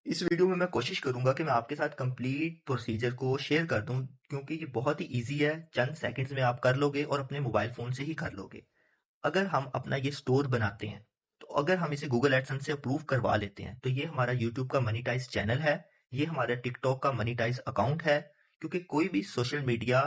इस वीडियो में मैं कोशिश करूंगा कि मैं आपके साथ कंप्लीट प्रोसीजर को शेयर कर दूं, क्योंकि ये बहुत ही इजी है। चंद सेकंड्स में आप कर लोगे और अपने मोबाइल फ़ोन से ही कर लोगे। अगर हम अपना ये स्टोर बनाते हैं, तो अगर हम इसे गूगल एडसेंस से अप्रूव करवा लेते हैं, तो ये हमारा यूट्यूब का मनीटाइज चैनल है, ये हमारा टिकटॉक का मनीटाइज अकाउंट है। क्योंकि कोई भी सोशल मीडिया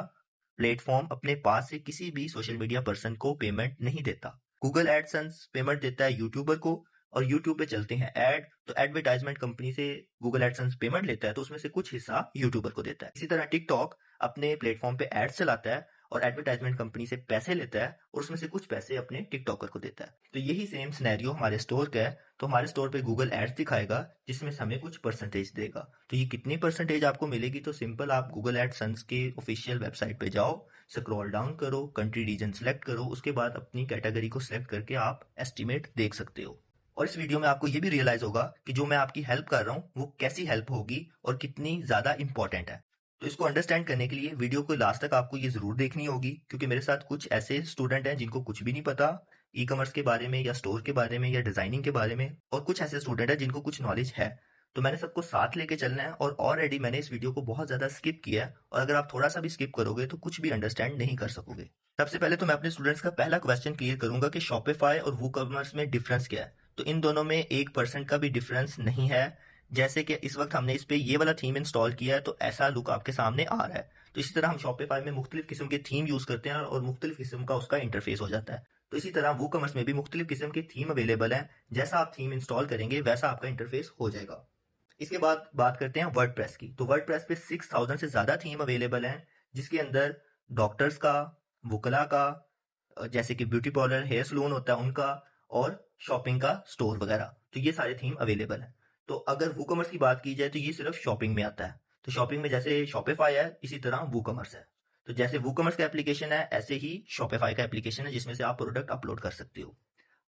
प्लेटफॉर्म अपने पास से किसी भी सोशल मीडिया पर्सन को पेमेंट नहीं देता। गूगल एडसेंस पेमेंट देता है यूट्यूबर को, और यूट्यूब पे चलते हैं ऐड, तो एडवर्टाइजमेंट कंपनी से गूगल एडसेंस पेमेंट लेता है, तो उसमें से कुछ हिस्सा यूट्यूबर को देता है। इसी तरह टिकटॉक अपने प्लेटफॉर्म पे एड्स चलाता है और एडवर्टाइजमेंट कंपनी से पैसे लेता है, और उसमें से कुछ पैसे अपने टिकटॉकर को देता है। तो यही सेम सिनेरियो हमारे स्टोर का है। तो हमारे स्टोर पे गूगल एड्स दिखाएगा, जिसमें से हमें कुछ परसेंटेज देगा। तो ये कितनी परसेंटेज आपको मिलेगी, तो सिंपल आप गूगल एडसेंस के ऑफिशियल वेबसाइट पे जाओ, स्क्रॉल डाउन करो, कंट्री रीजन सेलेक्ट करो, उसके बाद अपनी कैटेगरी को सिलेक्ट करके आप एस्टिमेट देख सकते हो। और इस वीडियो में आपको ये भी रियलाइज होगा कि जो मैं आपकी हेल्प कर रहा हूँ वो कैसी हेल्प होगी और कितनी ज्यादा इंपॉर्टेंट है। तो इसको अंडरस्टैंड करने के लिए वीडियो को लास्ट तक आपको ये जरूर देखनी होगी, क्योंकि मेरे साथ कुछ ऐसे स्टूडेंट हैं जिनको कुछ भी नहीं पता ई कॉमर्स के बारे में या स्टोर के बारे में या डिजाइनिंग के बारे में, और कुछ ऐसे स्टूडेंट हैं जिनको कुछ नॉलेज है। तो मैंने सबको साथ लेके चलना है, और ऑलरेडी मैंने इस वीडियो को बहुत ज्यादा स्किप किया है, और अगर आप थोड़ा सा भी स्किप करोगे तो कुछ भी अंडरस्टैंड नहीं कर सकोगे। सबसे पहले तो मैं अपने स्टूडेंट्स का पहला क्वेश्चन क्लियर करूंगा कि शॉपिफाई और वूकॉमर्स में डिफरेंस क्या है। तो इन दोनों में 1% का भी डिफरेंस नहीं है। जैसे कि इस वक्त हमने इस पे ये वाला थीम इंस्टॉल किया है, तो ऐसा लुक आपके सामने आ रहा है। तो इसी तरह हम शॉपिफाई में मुख्तलिफ किस्म के थीम यूज करते हैं, और मुख्तलिफ किस्म का उसका इंटरफेस हो जाता है। तो इसी तरह वूकॉमर्स में भी मुख्तलिफ किस्म के थीम अवेलेबल हैं। जैसा आप थीम इंस्टॉल करेंगे वैसा आपका इंटरफेस हो जाएगा। इसके बाद बात करते हैं वर्डप्रेस की। तो वर्डप्रेस पे 6000 से ज्यादा थीम अवेलेबल हैं, जिसके अंदर डॉक्टर्स का, वुकला का, जैसे कि ब्यूटी पार्लर, हेयर सलून होता है उनका, और शॉपिंग का स्टोर वगैरह, तो ये सारे थीम अवेलेबल हैं। तो अगर वूकॉमर्स की बात की जाए तो ये सिर्फ शॉपिंग में आता है। तो शॉपिंग में जैसे शॉपिफाई है, इसी तरह वूकॉमर्स है। तो जैसे वूकॉमर्स का एप्लीकेशन है, ऐसे ही शॉपिफाई का एप्लीकेशन है, जिसमें से आप प्रोडक्ट अपलोड कर सकते हो।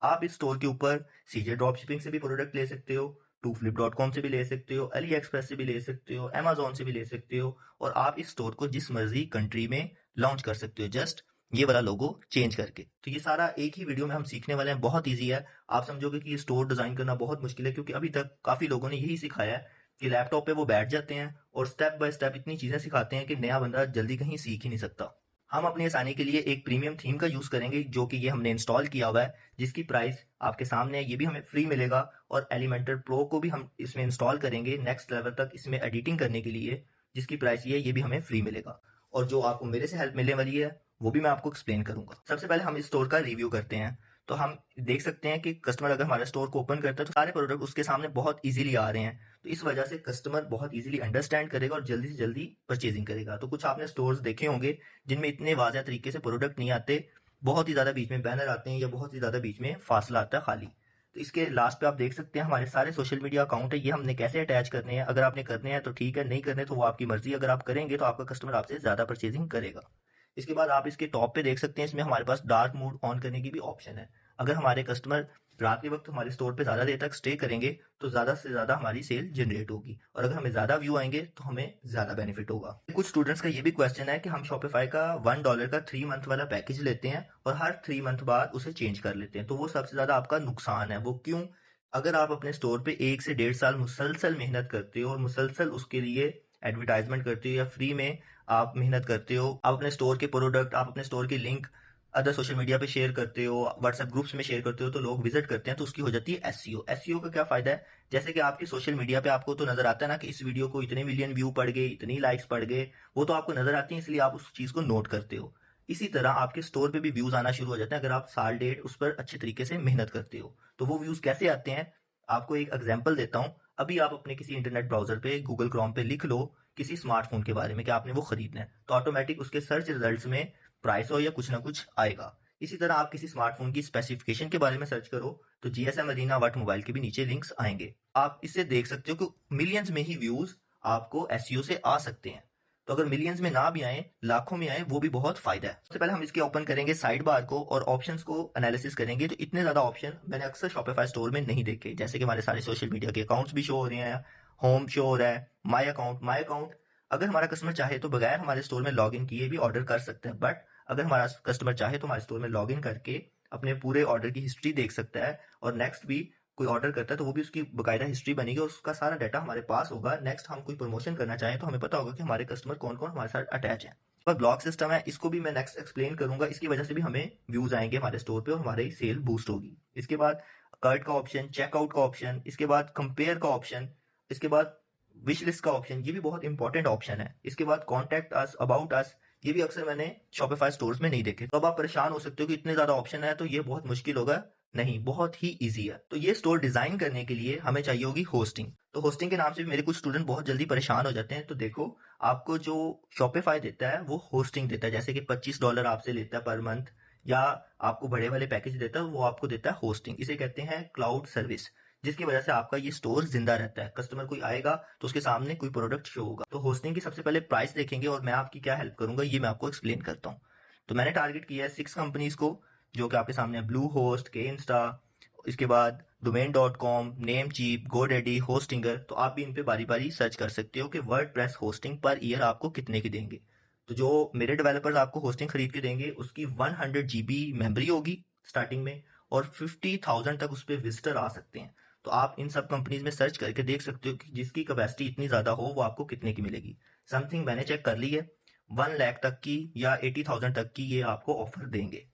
आप इस स्टोर के ऊपर सीजे ड्रॉप शिपिंग से भी प्रोडक्ट ले सकते हो, टूफ्लिप.com से भी ले सकते हो, अली एक्सप्रेस से भी ले सकते हो, अमेजोन से भी ले सकते हो, और आप इस स्टोर को जिस मर्जी कंट्री में लॉन्च कर सकते हो, जस्ट ये वाला लोगो चेंज करके। तो ये सारा एक ही वीडियो में हम सीखने वाले हैं, बहुत ईजी है। आप समझोगे कि ये स्टोर डिजाइन करना बहुत मुश्किल है, क्योंकि अभी तक काफी लोगों ने यही सिखाया है कि लैपटॉप पे वो बैठ जाते हैं और स्टेप बाय स्टेप इतनी चीजें सिखाते हैं कि नया बंदा जल्दी कहीं सीख ही नहीं सकता। हम अपनी आसानी के लिए एक प्रीमियम थीम का यूज करेंगे, जो कि ये हमने इंस्टॉल किया हुआ है, जिसकी प्राइस आपके सामने है। ये भी हमें फ्री मिलेगा, और एलिमेंटर प्रो को भी हम इसमें इंस्टॉल करेंगे नेक्स्ट लेवल तक इसमें एडिटिंग करने के लिए, जिसकी प्राइस ये भी हमें फ्री मिलेगा। और जो आपको मेरे से हेल्प मिलने वाली है वो भी मैं आपको एक्सप्लेन करूंगा। सबसे पहले हम इस स्टोर का रिव्यू करते हैं। तो हम देख सकते हैं कि कस्टमर अगर हमारे स्टोर को ओपन करता है तो सारे प्रोडक्ट उसके सामने बहुत इजीली आ रहे हैं। तो इस वजह से कस्टमर बहुत इजीली अंडरस्टैंड करेगा और जल्दी से जल्दी परचेजिंग करेगा। तो कुछ आपने स्टोर्स देखे होंगे जिनमें इतने वाज़ह तरीके से प्रोडक्ट नहीं आते, बहुत ही ज़्यादा बीच में बैनर आते हैं, या बहुत ही ज़्यादा बीच में फासला आता है खाली। तो इसके लास्ट पे आप देख सकते हैं हमारे सारे सोशल मीडिया अकाउंट है, ये हमने कैसे अटैच करने हैं। अगर आपने करने हैं तो ठीक है, नहीं करने तो वो आपकी मर्जी। अगर आप करेंगे तो आपका कस्टमर आपसे ज़्यादा परचेजिंग करेगा। इसके बाद आप इसके टॉप पे देख सकते हैं, इसमें हमारे पास डार्क मोड ऑन करने की भी ऑप्शन है। अगर हमारे कस्टमर रात के वक्त हमारे स्टोर पे ज़्यादा देर तक स्टे करेंगे तो ज़्यादा से ज़्यादा हमारी सेल जनरेट होगी, और अगर हमें ज़्यादा व्यू आएंगे तो हमें ज़्यादा बेनिफिट होगा। कुछ स्टूडेंट्स का ये भी क्वेश्चन है कि हम शॉपिफाई का $1 का 3 मंथ वाला पैकेज लेते हैं और हर 3 मंथ बाद उसे चेंज कर लेते हैं, तो वो सबसे ज़्यादा आपका नुकसान है। वो क्यों? अगर आप अपने स्टोर पे 1 से 1.5 साल मुसलसल मेहनत करते हो और मुसलसल उसके लिए एडवर्टाइजमेंट करते हो, या फ्री में आप मेहनत करते हो, आप अपने स्टोर के प्रोडक्ट, आप अपने स्टोर की लिंक अदर सोशल मीडिया पे शेयर करते हो, व्हाट्सएप ग्रुप्स में शेयर करते हो, तो लोग विजिट करते हैं, तो उसकी हो जाती है एसईओ। एसईओ का क्या फायदा है? जैसे कि आपकी सोशल मीडिया पे आपको तो नजर आता है ना कि इस वीडियो को इतने मिलियन व्यू पड़ गए, इतनी लाइक्स पड़ गए, वो तो आपको नजर आती है, इसलिए आप उस चीज को नोट करते हो। इसी तरह आपके स्टोर पे भी व्यूज आना शुरू हो जाते हैं अगर आप साल डेट उस पर अच्छे तरीके से मेहनत करते हो। तो वो व्यूज कैसे आते हैं, आपको एक एग्जाम्पल देता हूँ। अभी आप अपने किसी इंटरनेट ब्राउजर पे गूगल क्रोम पे लिख लो किसी स्मार्टफोन के बारे में कि आपने वो खरीदना है, तो ऑटोमेटिक उसके सर्च रिजल्ट्स में प्राइस हो या कुछ ना कुछ आएगा। इसी तरह आप किसी स्मार्टफोन की स्पेसिफिकेशन के बारे में सर्च करो तो जीएसएम अरीना वट मोबाइल के भी नीचे लिंक्स आएंगे। आप इससे देख सकते हो कि मिलियंस में ही व्यूज आपको एसईओ से आ सकते हैं। तो अगर मिलियंस में ना भी आए, लाखों में आए, वो भी बहुत फायदा है। सबसे पहले हम इसके ओपन करेंगे साइड बार को और ऑप्शंस को एनालिसिस करेंगे। तो इतने ज्यादा ऑप्शन मैंने अक्सर शॉपिफाई स्टोर में नहीं देखे, जैसे कि हमारे सारे सोशल मीडिया के अकाउंट्स भी शो हो रहे हैं, होम शो हो रहा है, माई अकाउंट। अगर हमारा कस्टमर चाहे तो बगैर हमारे स्टोर में लॉग इन किए भी ऑर्डर कर सकते हैं, बट अगर हमारा कस्टमर चाहे तो हमारे स्टोर में लॉग इन करके अपने पूरे ऑर्डर की हिस्ट्री देख सकता है, और नेक्स्ट भी कोई ऑर्डर करता है तो वो भी उसकी बकायदा हिस्ट्री बनेगी और उसका सारा डाटा हमारे पास होगा। नेक्स्ट हम कोई प्रमोशन करना चाहें तो हमें पता होगा कि हमारे कस्टमर कौन कौन हमारे साथ अटैच है। पर ब्लॉक सिस्टम है, इसको भी मैं नेक्स्ट एक्सप्लेन करूंगा। इसकी वजह से भी हमें व्यूज आएंगे हमारे स्टोर पे और हमारी सेल बूस्ट होगी। इसके बाद कार्ट का ऑप्शन, चेकआउट का ऑप्शन, इसके बाद कंपेयर का ऑप्शन, इसके बाद विश लिस्ट का ऑप्शन, ये भी बहुत इंपॉर्टेंट ऑप्शन है। इसके बाद कॉन्टैक्ट अस, अबाउट अस, ये भी अक्सर मैंने शॉपिफाई स्टोर्स में नहीं देखे। तो अब आप परेशान हो सकते हो कि इतने ज्यादा ऑप्शन है तो ये बहुत मुश्किल होगा। नहीं, बहुत ही इजी है। तो ये स्टोर डिजाइन करने के लिए हमें चाहिए होगी होस्टिंग। तो होस्टिंग के नाम से भी मेरे कुछ स्टूडेंट बहुत जल्दी परेशान हो जाते हैं। तो देखो, आपको जो शॉपिफाई देता है वो होस्टिंग देता है, जैसे कि $25 आपसे लेता है पर मंथ, या आपको बड़े वाले पैकेज देता है वो आपको देता है होस्टिंग। इसे कहते हैं क्लाउड सर्विस, जिसकी वजह से आपका ये स्टोर जिंदा रहता है। कस्टमर कोई आएगा तो उसके सामने कोई प्रोडक्ट शो होगा। तो होस्टिंग की सबसे पहले प्राइस देखेंगे और मैं आपकी क्या हेल्प करूंगा ये मैं आपको एक्सप्लेन करता हूँ। तो मैंने टारगेट किया है 6 कंपनीज को, जो कि आपके सामने है, ब्लू होस्ट, के इंस्टा, इसके बाद domain.com, नेमचीप, गोडैडी, होस्टिंगर। तो आप भी इन पे बारी बारी सर्च कर सकते हो कि वर्डप्रेस होस्टिंग पर ईयर आपको कितने की देंगे। तो जो मेरे डेवलपर्स आपको होस्टिंग खरीद के देंगे उसकी 100 GB मेमोरी होगी स्टार्टिंग में, और 50,000 तक उस पर विजिटर आ सकते हैं। तो आप इन सब कंपनीज में सर्च करके देख सकते हो कि जिसकी कैपेसिटी इतनी ज्यादा हो वो आपको कितने की मिलेगी। समथिंग मैंने चेक कर ली है, 1 लाख तक की या 80,000 तक की ये आपको ऑफर देंगे।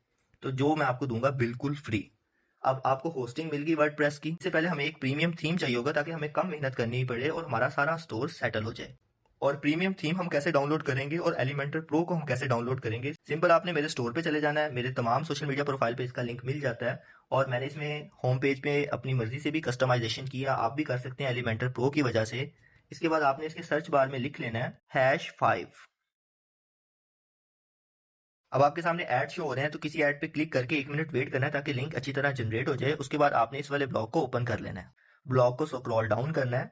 तो जो मैं आपको दूंगा बिल्कुल फ्री। अब आपको होस्टिंग मिल गई वर्डप्रेस की। इससे पहले हमें एक प्रीमियम थीम चाहिए होगा ताकि हमें कम मेहनत करनी पड़े और हमारा सारा स्टोर सेटल हो जाए। और प्रीमियम थीम हम कैसे डाउनलोड करेंगे और एलिमेंटर प्रो को हम कैसे डाउनलोड करेंगे? सिंपल, आपने मेरे स्टोर पे चले जाना है। मेरे तमाम सोशल मीडिया प्रोफाइल पे इसका लिंक मिल जाता है और मैंने इसमें होम पेज पे अपनी मर्जी से भी कस्टमाइजेशन किया। आप भी कर सकते हैं एलिमेंटर प्रो की वजह से। इसके बाद आपने इसके सर्च बार में लिख लेना है #5। अब आपके सामने ऐड शो हो रहे हैं तो किसी ऐड पे क्लिक करके 1 मिनट वेट करना है ताकि लिंक अच्छी तरह जनरेट हो जाए। उसके बाद आपने इस वाले ब्लॉग को ओपन कर लेना है, ब्लॉग को स्क्रॉल डाउन करना है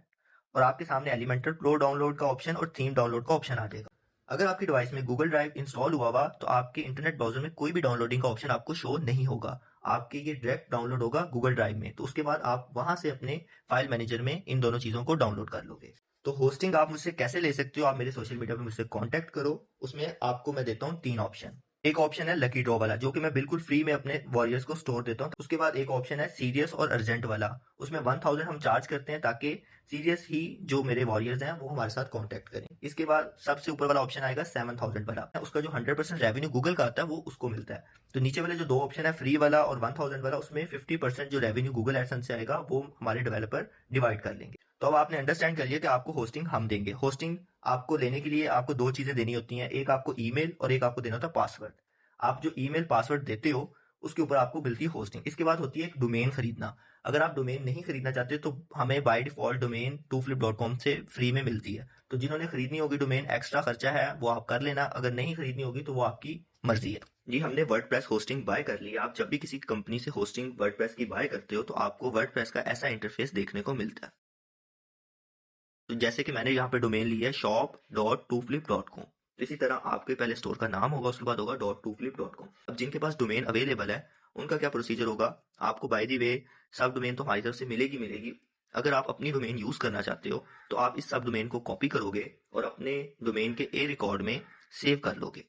और आपके सामने एलिमेंटर प्रो डाउनलोड का ऑप्शन और थीम डाउनलोड का ऑप्शन आ जाएगा। अगर आपकी डिवाइस में गूगल ड्राइव इंस्टॉल हुआ हुआ तो आपके इंटरनेट ब्राउजर में कोई भी डाउनलोडिंग का ऑप्शन आपको शो नहीं होगा। आपके ये डायरेक्ट डाउनलोड होगा गूगल ड्राइव में। तो उसके बाद आप वहां से अपने फाइल मैनेजर में इन दोनों चीजों को डाउनलोड कर लोगे। तो होस्टिंग आप मुझसे कैसे ले सकते हो? आप मेरे सोशल मीडिया पे मुझसे कांटेक्ट करो। उसमें आपको मैं देता हूँ 3 ऑप्शन। एक ऑप्शन है लकी ड्रॉ वाला, जो कि मैं बिल्कुल फ्री में अपने वॉरियर्स को स्टोर देता हूँ। उसके बाद एक ऑप्शन है सीरियस और अर्जेंट वाला, उसमें 1000 हम चार्ज करते हैं ताकि सीरियस ही जो मेरे वॉरियर्स हैं वो हमारे साथ कांटेक्ट करें। इसके बाद सबसे ऊपर वाला ऑप्शन आएगा 7000 वाला, उसका जो 100% रेवेन्यू गूगल का आता है वो उसको मिलता है। तो नीचे वाले जो 2 ऑप्शन है फ्री वाला और 1000 वाला, उसमें 50% जो रेवेन्यू गूगल एडसेंस से आएगा वो हमारे डेवलपर डिवाइड कर लेंगे। तो अब आपने अंडरस्टैंड कर लिया कि आपको होस्टिंग हम देंगे। होस्टिंग आपको लेने के लिए आपको 2 चीजें देनी होती हैं, एक आपको ईमेल और एक आपको देना होता है पासवर्ड। आप जो ईमेल पासवर्ड देते हो उसके ऊपर आपको मिलती है होस्टिंग। इसके बाद होती है एक डोमेन खरीदना। अगर आप डोमेन नहीं खरीदना चाहते तो हमें बाय डिफॉल्ट डोमेन 2flip.com से फ्री में मिलती है। तो जिन्होंने खरीदनी होगी डोमेन, एक्स्ट्रा खर्चा है वो आप कर लेना, अगर नहीं खरीदनी होगी तो वो आपकी मर्जी है। जी, हमने वर्डप्रेस होस्टिंग बाय कर ली। आप जब भी किसी कंपनी से होस्टिंग वर्डप्रेस की बाय करते हो तो आपको वर्डप्रेस का ऐसा इंटरफेस देखने को मिलता है। तो जैसे कि मैंने यहाँ पे डोमेन ली है shop.2flip.com। तो इसी तरह आपके पहले स्टोर का नाम होगा, उसके बाद होगा .2flip.com। अब जिनके पास डोमेन अवेलेबल है उनका क्या प्रोसीजर होगा? आपको बाय द वे सब डोमेन तो हमारी तरफ से मिलेगी मिलेगी। अगर आप अपनी डोमेन यूज करना चाहते हो तो आप इस सब डोमेन को कॉपी करोगे और अपने डोमेन के ए रिकॉर्ड में सेव कर लोगे।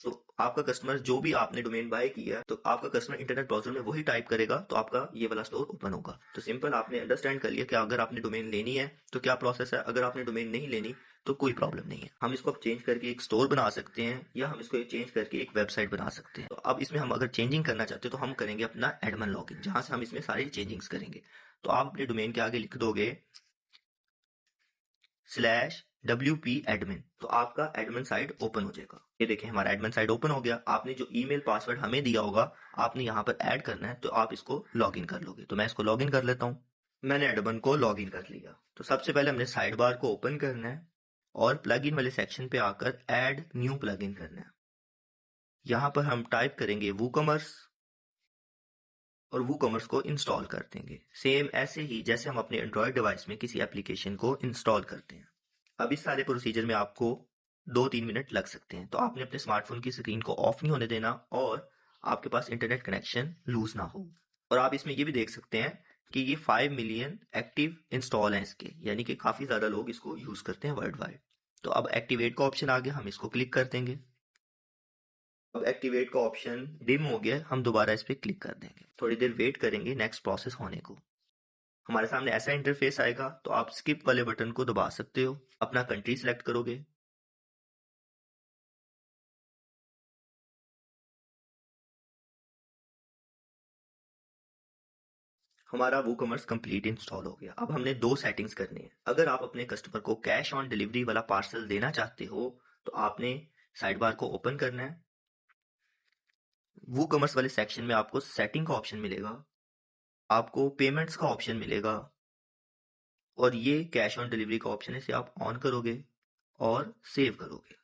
तो आपका कस्टमर जो भी आपने डोमेन बाय किया है तो आपका कस्टमर इंटरनेट ब्राउजर में वही टाइप करेगा तो आपका ये वाला स्टोर ओपन होगा। तो सिंपल, आपने अंडरस्टैंड कर लिया कि अगर आपने डोमेन लेनी है तो क्या प्रोसेस है, अगर आपने डोमेन नहीं लेनी तो कोई प्रॉब्लम नहीं है। हम इसको अब चेंज करके एक स्टोर बना सकते हैं या हम इसको चेंज करके एक वेबसाइट बना सकते हैं। तो अब इसमें हम अगर चेंजिंग करना चाहते हैं तो हम करेंगे अपना एडमिन लॉगिन, जहां से हम इसमें सारी चेंजिंग्स करेंगे। तो आप अपने डोमेन के आगे लिख दोगे /WP एडमिन, तो आपका एडमिन साइट ओपन हो जाएगा। ये देखिए हमारा एडमिन साइट ओपन हो गया। आपने जो ईमेल पासवर्ड हमें दिया होगा आपने यहाँ पर ऐड करना है, तो आप इसको लॉगिन कर लोगे। तो मैं इसको लॉगिन कर लेता हूँ। मैंने एडमिन को लॉगिन कर लिया। तो सबसे पहले हमने साइड बार को ओपन करना है और प्लगइन वाले सेक्शन पे आकर ऐड न्यू प्लगइन करना है। यहाँ पर हम टाइप करेंगे वूकॉमर्स और वूकॉमर्स को इंस्टॉल कर देंगे, सेम ऐसे ही जैसे हम अपने एंड्रॉयड डिवाइस में किसी एप्लीकेशन को इंस्टॉल करते हैं। अब इस सारे प्रोसीजर में आपको 2-3 मिनट लग सकते हैं। तो आपने अपने स्मार्टफोन की स्क्रीन को ऑफ नहीं होने देना और आपके पास इंटरनेट कनेक्शन लूज ना हो। और आप इसमें ये भी देख सकते हैं कि ये 5 मिलियन एक्टिव इंस्टॉल हैं इसके, यानी कि काफी ज्यादा लोग इसको यूज करते हैं वर्ल्ड वाइड। तो अब एक्टिवेट का ऑप्शन आ गया, हम इसको क्लिक कर देंगे। अब एक्टिवेट का ऑप्शन डिम हो गया, हम दोबारा इस पर क्लिक कर देंगे। थोड़ी देर वेट करेंगे नेक्स्ट प्रोसेस होने को। हमारे सामने ऐसा इंटरफेस आएगा, तो आप स्किप वाले बटन को दबा सकते हो, अपना कंट्री सिलेक्ट करोगे। हमारा वो कॉमर्स कंप्लीट इंस्टॉल हो गया। अब हमने दो सेटिंग्स करनी है। अगर आप अपने कस्टमर को कैश ऑन डिलीवरी वाला पार्सल देना चाहते हो, तो आपने साइड बार को ओपन करना है। वो कॉमर्स वाले सेक्शन में आपको सेटिंग का ऑप्शन मिलेगा, आपको पेमेंट्स का ऑप्शन मिलेगा, और ये कैश ऑन डिलीवरी का ऑप्शन है, इसे आप ऑन करोगे और सेव करोगे।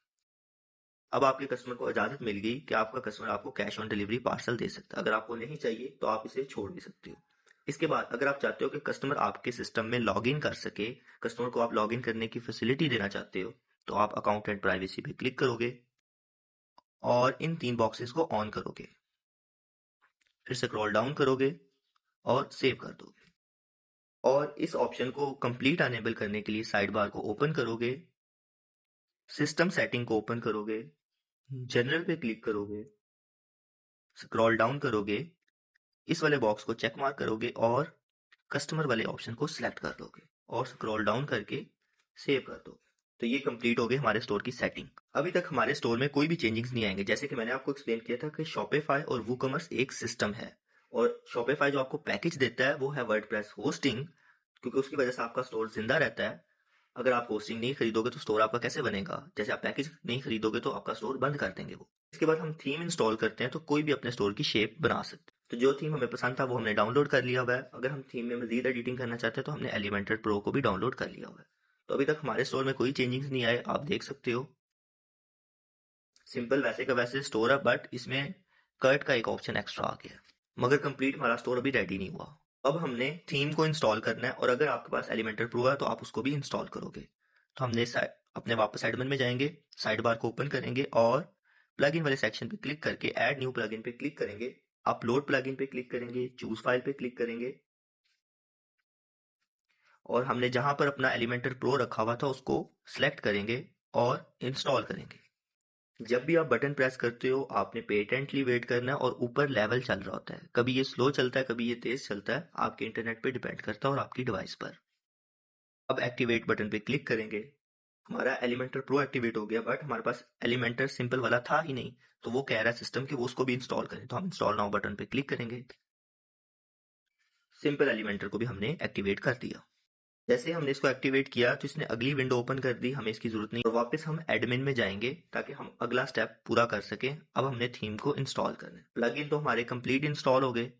अब आपके कस्टमर को इजाजत मिल गई कि आपका कस्टमर आपको कैश ऑन डिलीवरी पार्सल दे सकता है। अगर आपको नहीं चाहिए तो आप इसे छोड़ भी सकते हो। इसके बाद अगर आप चाहते हो कि कस्टमर आपके सिस्टम में लॉग इन कर सके, कस्टमर को आप लॉग इन करने की फैसिलिटी देना चाहते हो, तो आप अकाउंट एंड प्राइवेसी पे क्लिक करोगे और इन तीन बॉक्सेस को ऑन करोगे। फिर स्क्रॉल डाउन करोगे और सेव कर दोगे। और इस ऑप्शन को कंप्लीट अनेबल करने के लिए साइड बार को ओपन करोगे, सिस्टम सेटिंग को ओपन करोगे, जनरल पे क्लिक करोगे, स्क्रॉल डाउन करोगे, इस वाले बॉक्स को चेक मार्क करोगे और कस्टमर वाले ऑप्शन को सिलेक्ट कर दोगे और स्क्रॉल डाउन करके सेव कर दोगे। तो ये कंप्लीट हो गई हमारे स्टोर की सेटिंग। अभी तक हमारे स्टोर में कोई भी चेंजेस नहीं आएंगे। जैसे कि मैंने आपको एक्सप्लेन किया था कि शॉपिफाई और वूकॉमर्स एक सिस्टम है, और शॉपिफाई जो आपको पैकेज देता है वो है वर्डप्रेस होस्टिंग, क्योंकि उसकी वजह से आपका स्टोर जिंदा रहता है। अगर आप होस्टिंग नहीं खरीदोगे तो स्टोर आपका कैसे बनेगा? जैसे आप पैकेज नहीं खरीदोगे तो आपका स्टोर बंद कर देंगे वो। इसके बाद हम थीम इंस्टॉल करते हैं, तो कोई भी अपने स्टोर की शेप बना सकते हैं। तो जो थीम हमें पसंद था वो हमने डाउनलोड कर लिया हुआ है। अगर हम थीम में मजीद एडिटिंग करना चाहते हैं तो हमने एलिमेंटर प्रो को भी डाउनलोड कर लिया हुआ है। तो अभी तक हमारे स्टोर में कोई चेंजेस नहीं आए, आप देख सकते हो। सिंपल वैसे का वैसे स्टोर है, बट इसमें कर्ट का एक ऑप्शन एक्स्ट्रा आ गया, मगर कंप्लीट हमारा स्टोर अभी रेडी नहीं हुआ। अब हमने थीम को इंस्टॉल करना है, और अगर आपके पास एलिमेंटर प्रो है तो आप उसको भी इंस्टॉल करोगे। तो हमने अपने वापस एडमिन में जाएंगे, साइड बार को ओपन करेंगे और प्लगइन वाले सेक्शन पे क्लिक करके ऐड न्यू प्लगइन पे क्लिक करेंगे, अपलोड प्लगइन पे क्लिक करेंगे, चूज फाइल पे क्लिक करेंगे, और हमने जहां पर अपना एलिमेंटर प्रो रखा हुआ था उसको सिलेक्ट करेंगे और इंस्टॉल करेंगे। जब भी आप बटन प्रेस करते हो आपने पेटेंटली वेट करना है, और ऊपर लेवल चल रहा होता है। कभी ये स्लो चलता है, कभी ये तेज चलता है, आपके इंटरनेट पे डिपेंड करता है और आपकी डिवाइस पर। अब एक्टिवेट बटन पे क्लिक करेंगे। हमारा एलिमेंटर प्रो एक्टिवेट हो गया, बट हमारे पास एलिमेंटर सिंपल वाला था ही नहीं, तो वो कह रहा है सिस्टम कि वो उसको भी इंस्टॉल करें। तो हम इंस्टॉल नाउ बटन पे क्लिक करेंगे। सिंपल एलिमेंटर को भी हमने एक्टिवेट कर दिया। जैसे हमने इसको एक्टिवेट किया तो इसने अगली विंडो ओपन कर दी, हमें इसकी जरूरत नहीं, और वापस हम एडमिन में जाएंगे ताकि हम अगला स्टेप पूरा कर सकें। अब हमने थीम को इंस्टॉल करना है। प्लगइन तो हमारे कंप्लीट इंस्टॉल हो गए।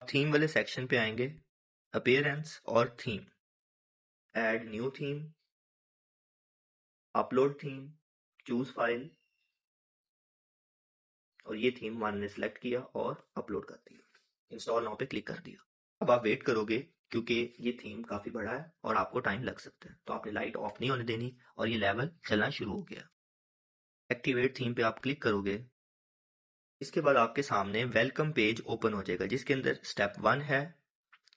थीम वाले सेक्शन पे आएंगे, अपीयरेंस और theme, add new theme, upload theme, choose file, और ये थीम हमारे ने सिलेक्ट किया और अपलोड कर दिया। इंस्टॉल नाउ पे क्लिक कर दिया। अब आप वेट करोगे क्योंकि ये थीम काफी बड़ा है और आपको टाइम लग सकता है, तो आपने लाइट ऑफ नहीं होने देनी, और ये लेवल चलना शुरू हो गया। एक्टिवेट थीम पे आप क्लिक करोगे। इसके बाद आपके सामने वेलकम पेज ओपन हो जाएगा, जिसके अंदर स्टेप 1 है,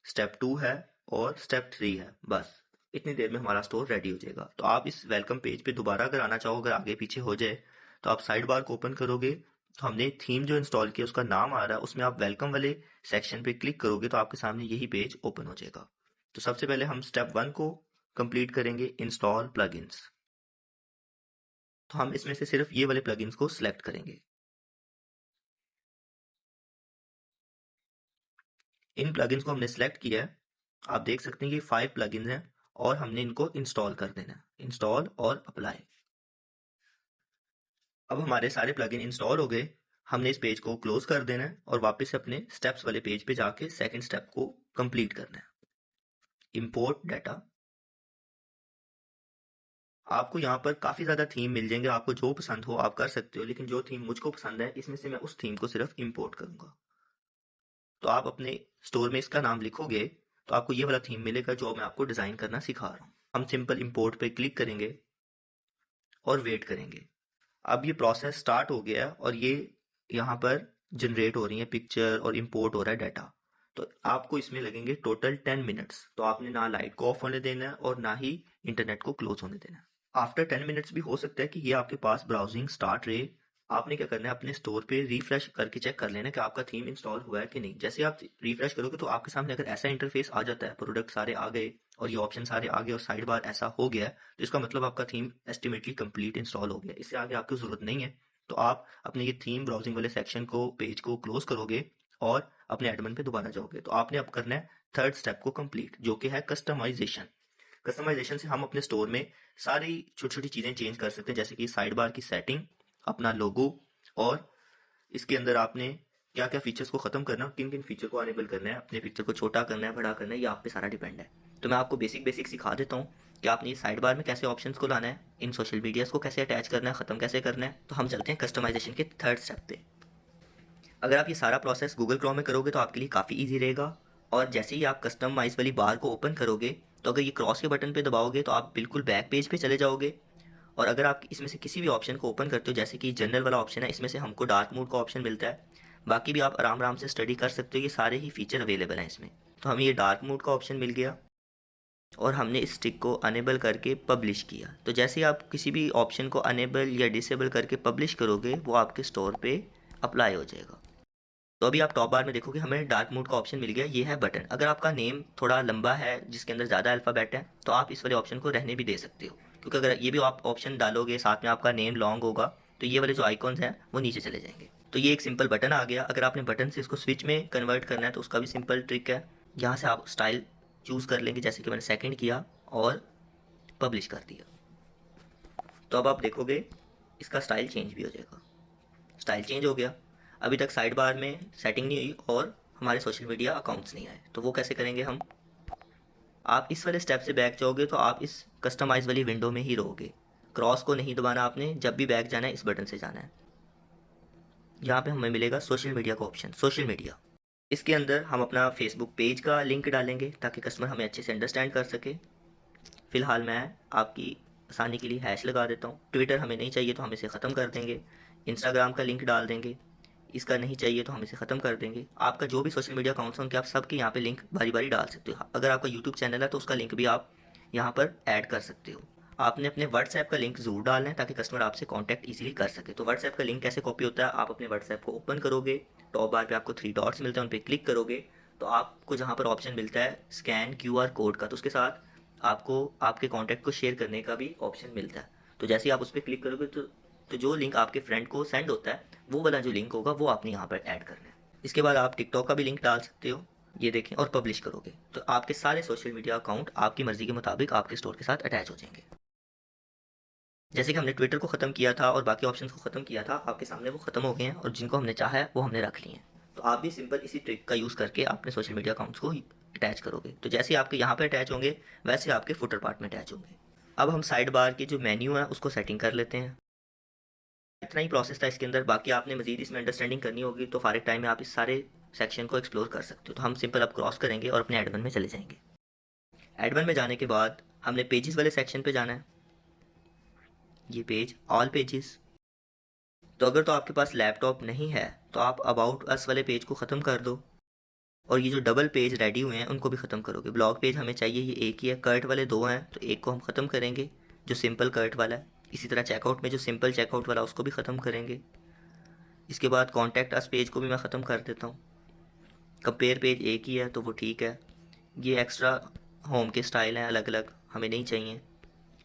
स्टेप 2 है और स्टेप 3 है। बस इतनी देर में हमारा स्टोर रेडी हो जाएगा। तो आप इस वेलकम पेज पे दोबारा अगर आना चाहो, अगर आगे पीछे हो जाए, तो आप साइड बार को ओपन करोगे। तो हमने थीम जो इंस्टॉल किया उसका नाम आ रहा है, उसमें आप वेलकम वाले सेक्शन पे क्लिक करोगे तो आपके सामने यही पेज ओपन हो जाएगा। तो सबसे पहले हम स्टेप 1 को कंप्लीट करेंगे, इंस्टॉल प्लगइन्स। तो हम इसमें से सिर्फ ये वाले प्लगइन्स को सिलेक्ट करेंगे। इन प्लगइन्स को हमने सिलेक्ट किया है। आप देख सकते हैं कि 5 प्लगइन्स हैं और हमने इनको इंस्टॉल कर देना है। इंस्टॉल और अप्लाई। अब हमारे सारे प्लगइन इंस्टॉल हो गए। हमने इस पेज को क्लोज कर देना है और वापस अपने स्टेप्स वाले पेज पे जाके सेकंड स्टेप को कंप्लीट करना है, इंपोर्ट डाटा। आपको यहाँ पर काफी ज्यादा थीम मिल जाएंगे, आपको जो पसंद हो आप कर सकते हो, लेकिन जो थीम मुझको पसंद है इसमें से मैं उस थीम को सिर्फ इंपोर्ट करूंगा। तो आप अपने स्टोर में इसका नाम लिखोगे तो आपको ये वाला थीम मिलेगा जो मैं आपको डिजाइन करना सिखा रहा हूँ। हम सिंपल इंपोर्ट पे क्लिक करेंगे और वेट करेंगे। अब ये प्रोसेस स्टार्ट हो गया और ये यहाँ पर जनरेट हो रही है पिक्चर और इंपोर्ट हो रहा है डाटा। तो आपको इसमें लगेंगे टोटल 10 मिनट्स। तो आपने ना लाइट को ऑफ होने देना है और ना ही इंटरनेट को क्लोज होने देना है। आफ्टर 10 मिनट्स भी हो सकता है कि ये आपके पास ब्राउजिंग स्टार्ट रहे, आपने क्या करना है, अपने स्टोर पे रिफ्रेश करके चेक कर लेना कि आपका थीम इंस्टॉल हुआ है कि नहीं। जैसे आप रिफ्रेश करोगे तो आपके सामने अगर ऐसा इंटरफेस आ जाता है, प्रोडक्ट सारे आ गए और ये ऑप्शन सारे आ गए और साइड बार ऐसा हो गया है, तो इसका मतलब आपका थीम एस्टिमेटली कंप्लीट इंस्टॉल हो गया। इससे आगे आपकी जरूरत नहीं है। तो आप अपने ये थीम ब्राउजिंग वाले सेक्शन को, पेज को क्लोज करोगे और अपने एडमिन पे दोबारा जाओगे। तो आपने अब करना है थर्ड स्टेप को कंप्लीट, जो कि है कस्टमाइजेशन। कस्टमाइजेशन से हम अपने स्टोर में सारी छोटी छोटी चीजें चेंज कर सकते हैं, जैसे कि साइड बार की सेटिंग, अपना लोगो, और इसके अंदर आपने क्या क्या फीचर्स को खत्म करना है, किन किन फीचर को अनेबल करना है, अपने पिक्चर को छोटा करना है, बड़ा करना है, ये आप पे सारा डिपेंड है। तो मैं आपको बेसिक बेसिक सिखा देता हूँ कि आपने साइड बार में कैसे ऑप्शंस को लाना है, इन सोशल मीडियाज को कैसे अटैच करना है, खत्म कैसे करना है। तो हम चलते हैं कस्टमाइजेशन के थर्ड स्टेप पे। अगर आप ये सारा प्रोसेस गूगल क्रोम में करोगे तो आपके लिए काफ़ी ईजी रहेगा। और जैसे ही आप कस्टमाइज वाली बार को ओपन करोगे, तो अगर ये क्रॉस के बटन पे दबाओगे तो आप बिल्कुल बैक पेज पे चले जाओगे। और अगर आप इसमें से किसी भी ऑप्शन को ओपन करते हो, जैसे कि जनरल वाला ऑप्शन है, इसमें से हमको डार्क मोड का ऑप्शन मिलता है। बाकी भी आप आराम आराम से स्टडी कर सकते हो, ये सारे ही फीचर अवेलेबल हैं इसमें। तो हमें ये डार्क मोड का ऑप्शन मिल गया और हमने इस स्टिक को अनेबल करके पब्लिश किया। तो जैसे ही आप किसी भी ऑप्शन को अनेबल या डिसेबल करके पब्लिश करोगे, वो आपके स्टोर पे अप्लाई हो जाएगा। तो अभी आप टॉप बार में देखोगे हमें डार्क मोड का ऑप्शन मिल गया, ये है बटन। अगर आपका नेम थोड़ा लंबा है, जिसके अंदर ज़्यादा अल्फ़ाबेट है, तो आप इस वाले ऑप्शन को रहने भी दे सकते हो, क्योंकि अगर ये भी आप ऑप्शन डालोगे साथ में आपका नेम लॉन्ग होगा, तो ये वाले जो आइकॉन्स हैं वो नीचे चले जाएंगे। तो ये एक सिंपल बटन आ गया। अगर आपने बटन से इसको स्विच में कन्वर्ट करना है तो उसका भी सिंपल ट्रिक है। यहाँ से आप स्टाइल चूज़ कर लेंगे, जैसे कि मैंने सेकेंड किया और पब्लिश कर दिया। तो अब आप देखोगे इसका स्टाइल चेंज भी हो जाएगा। स्टाइल चेंज हो गया। अभी तक साइड बार में सेटिंग नहीं हुई और हमारे सोशल मीडिया अकाउंट्स नहीं आए, तो वो कैसे करेंगे हम। आप इस वाले स्टेप से बैक जाओगे तो आप इस कस्टमाइज वाली विंडो में ही रहोगे। क्रॉस को नहीं दबाना आपने, जब भी बैक जाना है इस बटन से जाना है। यहाँ पे हमें मिलेगा सोशल मीडिया का ऑप्शन, सोशल मीडिया। इसके अंदर हम अपना फेसबुक पेज का लिंक डालेंगे ताकि कस्टमर हमें अच्छे से अंडरस्टैंड कर सके। फ़िलहाल मैं आपकी आसानी के लिए हैश लगा देता हूँ। ट्विटर हमें नहीं चाहिए तो हम इसे ख़त्म कर देंगे। इंस्टाग्राम का लिंक डाल देंगे, इसका नहीं चाहिए तो हम इसे ख़त्म कर देंगे। आपका जो भी सोशल मीडिया अकाउंट्स हैं उनके आप सबके यहाँ पे लिंक बारी बारी डाल सकते हो। अगर आपका यूट्यूब चैनल है तो उसका लिंक भी आप यहाँ पर ऐड कर सकते हो। आपने अपने व्हाट्सएप का लिंक ज़रूर डालना है ताकि कस्टमर आपसे कॉन्टैक्ट ईजिली कर सके। तो व्हाट्सएप का लिंक कैसे कॉपी होता है, आप अपने व्हाट्सएप को ओपन करोगे, टॉप बार पर आपको 3 डॉट्स मिलते हैं, उन पर क्लिक करोगे तो आपको जहाँ पर ऑप्शन मिलता है स्कैन QR कोड का, तो उसके साथ आपको आपके कॉन्टैक्ट को शेयर करने का भी ऑप्शन मिलता है। तो जैसे ही आप उस पर क्लिक करोगे तो जो लिंक आपके फ्रेंड को सेंड होता है, वो वाला जो लिंक होगा वो आपने यहाँ पर ऐड करना है। इसके बाद आप टिकटॉक का भी लिंक डाल सकते हो, ये देखें, और पब्लिश करोगे तो आपके सारे सोशल मीडिया अकाउंट आपकी मर्जी के मुताबिक आपके स्टोर के साथ अटैच हो जाएंगे। जैसे कि हमने ट्विटर को ख़त्म किया था और बाकी ऑप्शंस को ख़त्म किया था, आपके सामने वो ख़त्म हो गए हैं और जिनको हमने चाहा है वो हमने रख लिए हैं। तो आप भी सिंपल इसी ट्रिक का यूज़ करके अपने सोशल मीडिया अकाउंट्स को अटैच करोगे। तो जैसे आपके यहाँ पे अटैच होंगे वैसे आपके फुटर पार्ट में अटैच होंगे। अब हम साइड बार की जो मेन्यू है उसको सेटिंग कर लेते हैं। इतना ही प्रोसेस था इसके अंदर। बाकी आपने मजीद इसमें अंडरस्टैंडिंग करनी होगी तो फारिग टाइम में आप इस सारे सेक्शन को एक्सप्लोर कर सकते हो। तो हम सिंपल अब क्रॉस करेंगे और अपने एडमिन में चले जाएंगे। एडमिन में जाने के बाद हमने पेजेस वाले सेक्शन पे जाना है। ये पेज ऑल पेजेस। तो अगर तो आपके पास लैपटॉप नहीं है तो आप अबाउट अस वाले पेज को ख़त्म कर दो और ये जो डबल पेज रेडी हुए हैं उनको भी ख़त्म करोगे। ब्लॉग पेज हमें चाहिए, ये एक ही है। कर्ट वाले 2 हैं तो एक को हम ख़त्म करेंगे जो सिंपल कर्ट वाला है। इसी तरह चेकआउट में जो सिंपल चेकआउट वाला उसको भी ख़त्म करेंगे। इसके बाद कॉन्टैक्ट अस पेज को भी मैं ख़त्म कर देता हूँ। कंपेयर पेज एक ही है तो वो ठीक है। ये एक्स्ट्रा होम के स्टाइल हैं अलग अलग, हमें नहीं चाहिए।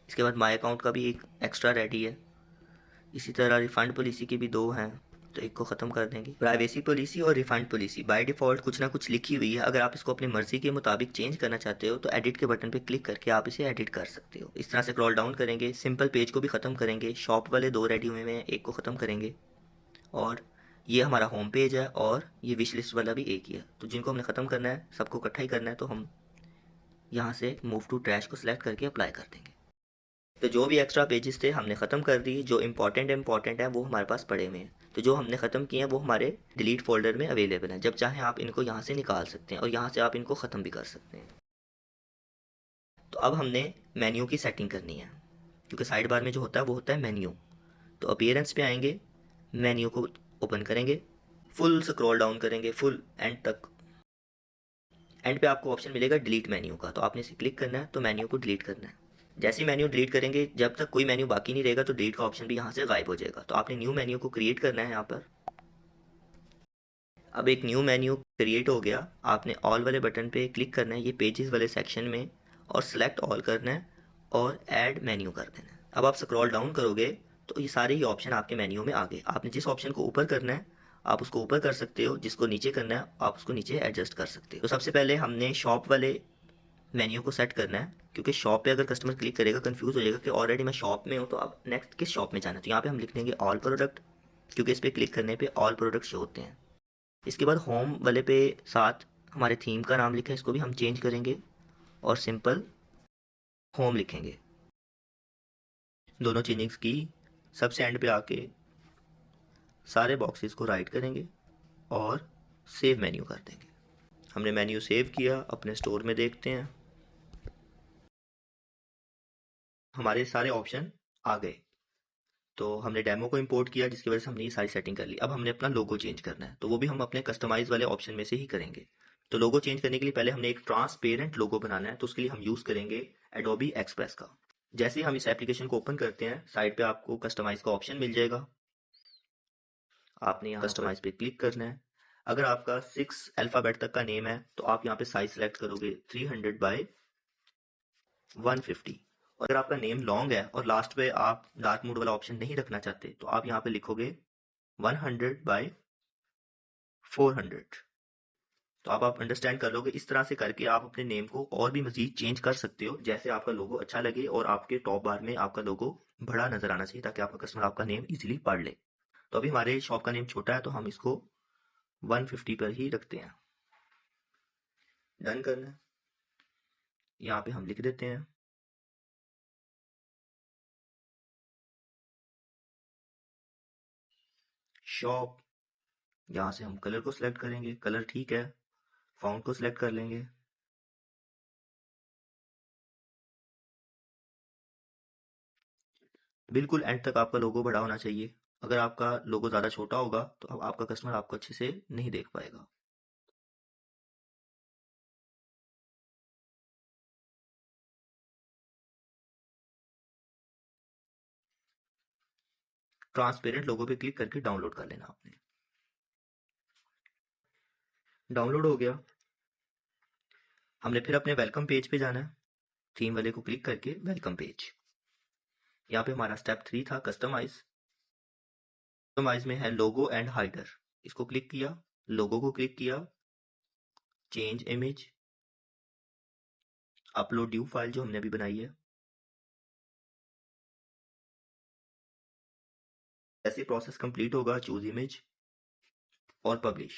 इसके बाद माई अकाउंट का भी एक एक्स्ट्रा रेडी है। इसी तरह रिफ़ंड पॉलिसी के भी 2 हैं तो एक को ख़त्म कर देंगे। प्राइवेसी पॉलिसी और रिफ़ंड पॉलिसी बाय डिफ़ॉल्ट कुछ ना कुछ लिखी हुई है। अगर आप इसको अपनी मर्ज़ी के मुताबिक चेंज करना चाहते हो तो एडिट के बटन पे क्लिक करके आप इसे एडिट कर सकते हो। इस तरह से स्क्रॉल डाउन करेंगे, सिंपल पेज को भी ख़त्म करेंगे, शॉप वाले 2 रेडी हुए हैं, एक को ख़त्म करेंगे। और ये हमारा होम पेज है और ये विश लिस्ट वाला भी एक ही है। तो जिनको हमने ख़त्म करना है, सबको इकट्ठा ही करना है, तो हम यहाँ से मूव टू ट्रैश को सिलेक्ट करके अप्लाई कर देंगे। तो जो भी एक्स्ट्रा पेजेस थे हमने ख़त्म कर दिए। जो इंपॉर्टेंट है वो हमारे पास पड़े हुए हैं। तो जो हमने ख़त्म किए हैं वो हमारे डिलीट फोल्डर में अवेलेबल हैं। जब चाहें आप इनको यहाँ से निकाल सकते हैं और यहाँ से आप इनको ख़त्म भी कर सकते हैं। तो अब हमने मेन्यू की सेटिंग करनी है, क्योंकि साइड बार में जो होता है वो होता है मेन्यू। तो अपीयरेंस पे आएंगे, मेन्यू को ओपन करेंगे, फुल स्क्रॉल डाउन करेंगे फुल एंड तक। एंड पे आपको ऑप्शन मिलेगा डिलीट मेन्यू का, तो आपने इसे क्लिक करना है तो मेन्यू को डिलीट करना है। जैसे ही मेन्यू डिलीट करेंगे, जब तक कोई मेन्यू बाकी नहीं रहेगा तो डिलीट का ऑप्शन भी यहाँ से गायब हो जाएगा। तो आपने न्यू मेन्यू को क्रिएट करना है यहाँ पर। अब एक न्यू मेन्यू क्रिएट हो गया, आपने ऑल वाले बटन पे क्लिक करना है ये पेजेस वाले सेक्शन में, और सेलेक्ट ऑल करना है और ऐड मेन्यू कर देना है। अब आप स्क्रॉल डाउन करोगे तो ये सारे ही ऑप्शन आपके मेन्यू में आ गए। आपने जिस ऑप्शन को ऊपर करना है आप उसको ऊपर कर सकते हो, जिसको नीचे करना है आप उसको नीचे एडजस्ट कर सकते हो। तो सबसे पहले हमने शॉप वाले मेन्यू को सेट करना है, क्योंकि शॉप पे अगर कस्टमर क्लिक करेगा कंफ्यूज हो जाएगा कि ऑलरेडी मैं शॉप में हूँ, तो अब नेक्स्ट किस शॉप में जाना है। तो यहाँ पे हम लिख देंगे ऑल प्रोडक्ट, क्योंकि इस पर क्लिक करने पे ऑल प्रोडक्ट शो होते हैं। इसके बाद होम वाले पे साथ हमारे थीम का नाम लिखा है, इसको भी हम चेंज करेंगे और सिंपल होम लिखेंगे। दोनों चेंजिंग्स की सबसे एंड पे आके सारे बॉक्सेस को राइट करेंगे और सेव मेन्यू कर देंगे। हमने मेन्यू सेव किया, अपने स्टोर में देखते हैं हमारे सारे ऑप्शन आ गए। तो हमने डेमो को इंपोर्ट किया, जिसकी वजह से हमने ये सारी सेटिंग कर ली। अब हमने अपना लोगो चेंज करना है, तो वो भी हम अपने कस्टमाइज वाले ऑप्शन में से ही करेंगे। तो लोगो चेंज करने के लिए पहले हमने एक ट्रांसपेरेंट लोगो बनाना है, तो उसके लिए हम यूज़ करेंगे एडोबी एक्सप्रेस का। जैसे ही हम इस एप्लीकेशन को ओपन करते हैं, साइड पे आपको कस्टमाइज का ऑप्शन मिल जाएगा। आपने यहाँ कस्टमाइज पे क्लिक करना है। अगर आपका 6 अल्फ़ाबेट तक का नेम है तो आप यहाँ पे साइज सेलेक्ट करोगे 300 बाय 150। और अगर आपका नेम लॉन्ग है और लास्ट पे आप डार्क मोड वाला ऑप्शन नहीं रखना चाहते तो आप यहाँ पे लिखोगे 100 बाय 400। तो आप अंडरस्टैंड कर लोगे। इस तरह से करके आप अपने नेम को और भी मजीद चेंज कर सकते हो, जैसे आपका लोगो अच्छा लगे और आपके टॉप बार में आपका लोगो बड़ा नजर आना चाहिए, ताकि आपका कस्टमर आपका नेम इजीली पढ़ ले। तो अभी हमारे शॉप का नेम छोटा है तो हम इसको 150 पर ही रखते हैं। डन करना है, यहाँ पे हम लिख देते हैं शॉप। यहाँ से हम कलर को सिलेक्ट करेंगे, कलर ठीक है। फॉन्ट को सिलेक्ट कर लेंगे। बिल्कुल एंड तक आपका लोगो बड़ा होना चाहिए। अगर आपका लोगो ज़्यादा छोटा होगा तो अब आपका कस्टमर आपको अच्छे से नहीं देख पाएगा। ट्रांसपेरेंट लोगो पे क्लिक करके डाउनलोड कर लेना आपने। डाउनलोड हो गया। हमने फिर अपने वेलकम पेज पे जाना है, थीम वाले को क्लिक करके वेलकम पेज। यहाँ पे हमारा स्टेप 3 था कस्टमाइज। कस्टमाइज में है लोगो एंड हाइडर, इसको क्लिक किया, लोगो को क्लिक किया, change image, upload new file जो हमने अभी बनाई है। ऐसे प्रोसेस कंप्लीट होगा, चूज इमेज और पब्लिश।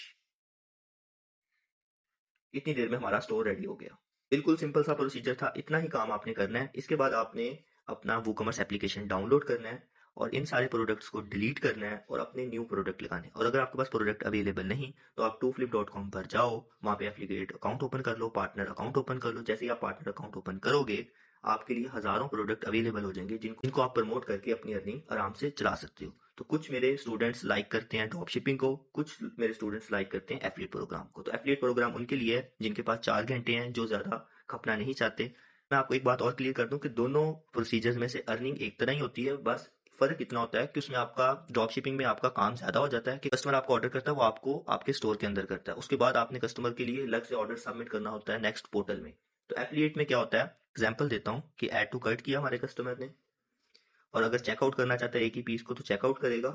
इतनी देर में हमारा स्टोर रेडी हो गया। बिल्कुल सिंपल सा प्रोसीजर था, इतना ही काम आपने करना है। इसके बाद आपने अपना वूकॉमर्स एप्लीकेशन डाउनलोड करना है और इन सारे प्रोडक्ट्स को डिलीट करना है और अपने न्यू प्रोडक्ट लगाने हैं। और अगर आपके पास प्रोडक्ट अवेलेबल नहीं तो आप टूफ्लिप.com पर जाओ, वहाँ पे एफिलिएट अकाउंट ओपन कर लो, पार्टनर अकाउंट ओपन कर लो। जैसे ही आप पार्टनर अकाउंट ओपन करोगे आपके लिए हजारों प्रोडक्ट अवेलेबल हो जाएंगे, जिनको आप प्रमोट करके अपनी अर्निंग आराम से चला सकते हो। तो कुछ मेरे स्टूडेंट्स लाइक करते हैं ड्रॉप शिपिंग को, कुछ मेरे स्टूडेंट्स लाइक करते हैं एफिलिएट प्रोग्राम को। तो एफिलिएट प्रोग्राम उनके लिए है जिनके पास 4 घंटे हैं, जो ज़्यादा खपना नहीं चाहते। मैं आपको एक बात और क्लियर कर दूं कि दोनों प्रोसीजर्स में से अर्निंग एक तरह ही होती है, बस फर्क इतना होता है कि उसमें आपका ड्रॉप शिपिंग में आपका काम ज्यादा हो जाता है कि कस्टमर आपको ऑर्डर करता है, वो आपको आपके स्टोर के अंदर करता है। उसके बाद आपने कस्टमर के लिए अलग से ऑर्डर सबमिट करना होता है नेक्स्ट पोर्टल में। तो एफिलिएट में क्या होता है, एग्जाम्पल देता हूँ कि ऐड टू कार्ट किया हमारे कस्टमर ने, और अगर चेकआउट करना चाहता है एक ही पीस को तो चेकआउट करेगा,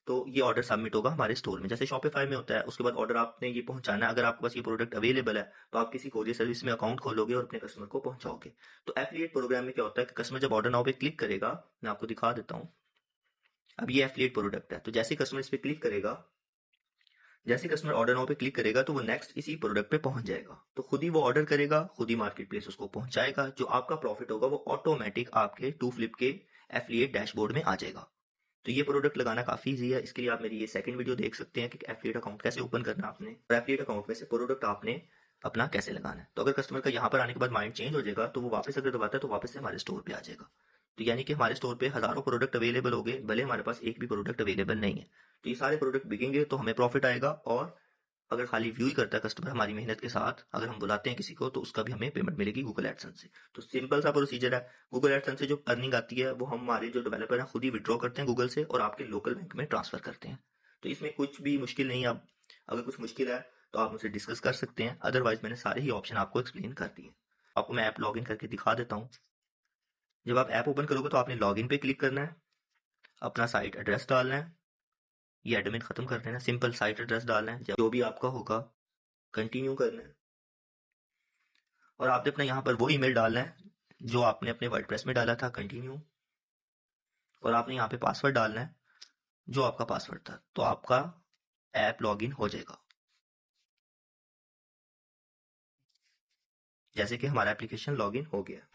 तो ये ऑर्डर सबमिट होगा हमारे स्टोर में, जैसे शॉपिफाई में होता है। उसके बाद ऑर्डर आपने ये पहुंचाना है। अगर आपके पास ये प्रोडक्ट अवेलेबल है तो आप किसी कोरियर सर्विस में अकाउंट खोलोगे और अपने कस्टमर को पहुंचाओगे। तो एफिलिएट प्रोग्राम में क्या होता है कि कस्टमर जब ऑर्डर नाउ पे क्लिक करेगा, मैं आपको दिखा देता हूँ। अब ये एफिलिएट प्रोडक्ट है, तो जैसे कस्टमर इस पे क्लिक करेगा, जैसे कस्टमर ऑर्डर नाउ पे क्लिक करेगा तो वो नेक्स्ट इसी प्रोडक्ट पे पहुंच जाएगा। तो खुद ही वो ऑर्डर करेगा, खुद ही मार्केट प्लेस उसको पहुंचाएगा। जो आपका प्रॉफिट होगा वो ऑटोमेटिक आपके टू फ्लिप के एफिलिएट डैशबोर्ड में आ जाएगा। तो ये प्रोडक्ट लगाना काफी ईजी है। इसके लिए आप मेरी ये सेकंड वीडियो देख सकते हैं कि एफिलिएट अकाउंट कैसे ओपन करना है आपने, और एफिलिएट अकाउंट में से प्रोडक्ट आपने अपना कैसे लगाना है। तो अगर कस्टमर का यहाँ पर आने के बाद माइंड चेंज हो जाएगा तो वो वापस अगर दबाता है तो वापस से हमारे स्टोर पे आ जाएगा। तो यानी कि हमारे स्टोर पे हजारों प्रोडक्ट अवेलेबल हो गए, भले हमारे पास एक भी प्रोडक्ट अवेलेबल नहीं है। तो ये सारे प्रोडक्ट बिकेंगे तो हमें प्रॉफिट आएगा और अगर खाली व्यू ही करता है कस्टमर हमारी मेहनत के साथ, अगर हम बुलाते हैं किसी को तो उसका भी हमें पेमेंट मिलेगी गूगल एडसेंस से। तो सिंपल सा प्रोसीजर है। गूगल एडसेंस से जो अर्निंग आती है वो हमारे जो डेवलपर हैं खुद ही विड्रॉ करते हैं गूगल से और आपके लोकल बैंक में ट्रांसफर करते हैं। तो इसमें कुछ भी मुश्किल नहीं है। आप अगर कुछ मुश्किल है तो आप मुझसे डिस्कस कर सकते हैं, अदरवाइज मैंने सारे ही ऑप्शन आपको एक्सप्लेन कर दिए। आपको मैं ऐप लॉगिन करके दिखा देता हूँ। जब आप ऐप ओपन करोगे तो आपने लॉगिन पे क्लिक करना है, अपना साइट एड्रेस डालना है, ये एडमिन खत्म कर देना, सिंपल साइट एड्रेस डालना है, जो भी आपका होगा कंटिन्यू करना है। और आपने अपना यहाँ पर वो ईमेल डालना है जो आपने अपने वर्डप्रेस में डाला था, कंटिन्यू। और आपने यहाँ पे पासवर्ड डालना है जो आपका पासवर्ड था, तो आपका ऐप लॉगिन हो जाएगा। जैसे कि हमारा एप्लीकेशन लॉगिन हो गया।